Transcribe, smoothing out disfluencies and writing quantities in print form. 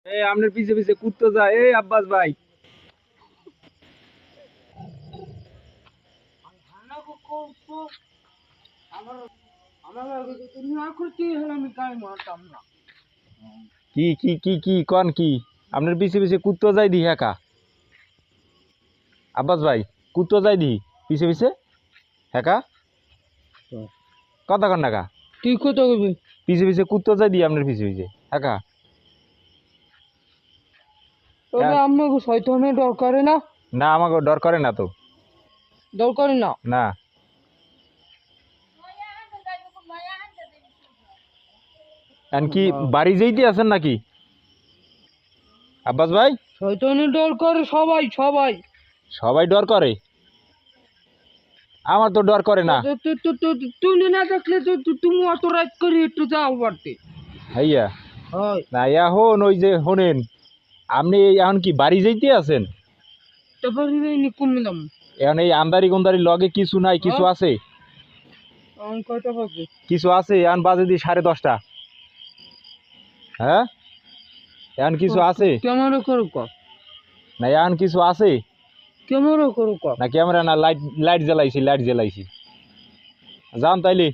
এই আপনার পিছে পিছে কুত্তো যায়। এই আব্বাস ভাই, কি কি কি কি কন কি আপনার পিছে পিছে কুত্তো যায় দি একা? আব্বাস ভাই, কুত্তো যায় দি পিছে পিছে একা? কথা কন না কা? তুই কত করবি? পিছে পিছে কুত্তো যায় দি আপনার পিছে পিছে একা? তবে আমাকে শয়তানের ডর করে না? না, আমাকে ডর করে না তো। ডর করে না? না। কি বাড়ি যেইতে আছেন নাকি আব্বাস ভাই? শয়তানের ডর করে সবাই সবাই। সবাই ডর করে, আমার তো ডর করে না। তুমি না দেখলে তো তুমি অত রাত করে একটু যাও বাড়তে। ভাইয়া হয় না, এখন ওই যে শোনেন, আপনি এখন কি বাড়ি যেইতে আছেন? তারপরে কমলাম এখন এই আন্দারি গন্দারি লগে কিছু নাই, কিছু আছে? কয়টা বাজে? কিছু আছে, এখন বাজে দি 10:30। হ্যাঁ, এখন কিছু আছে ক্যামেরা করো ক? না? এখন কিছু আছে ক্যামেরা করো ক? না? ক্যামেরা না, লাইট লাইট জ্বালাইছি, লাইট জ্বালাইছি। যান তাইলে।